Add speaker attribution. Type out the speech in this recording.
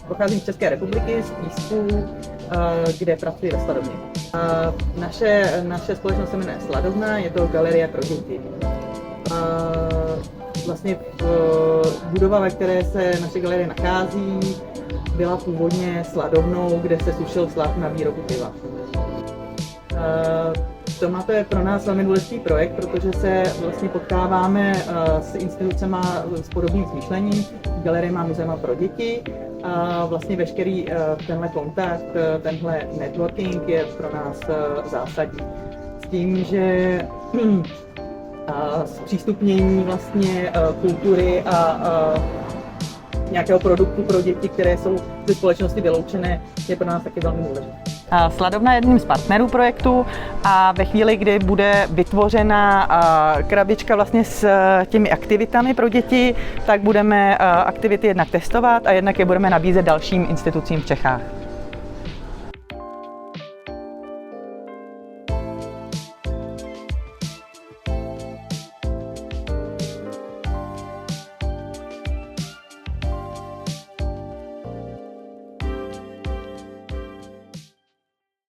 Speaker 1: pocházím z České republiky, z Písku, kde pracuji ve Sladovně. Naše společnost se jmenuje Sladovna, je to galerie pro děti. Vlastně budova, ve které se naše galerie nachází, byla původně sladovnou, kde se sušil slad na výrobu piva. To je pro nás velmi důležitý projekt, protože se vlastně potkáváme s institucemi s podobným smýšlením. Galerie má muzea pro děti a vlastně veškerý tenhle kontakt, tenhle networking je pro nás zásadní. S tím, že zpřístupnění vlastně kultury a nějakého produktu pro děti, které jsou ze společnosti vyloučené, je pro nás taky velmi důležité.
Speaker 2: Sladovna je jedním z partnerů projektu a ve chvíli, kdy bude vytvořena krabička vlastně s těmi aktivitami pro děti, tak budeme aktivity jednak testovat a jednak je budeme nabízet dalším institucím v Čechách.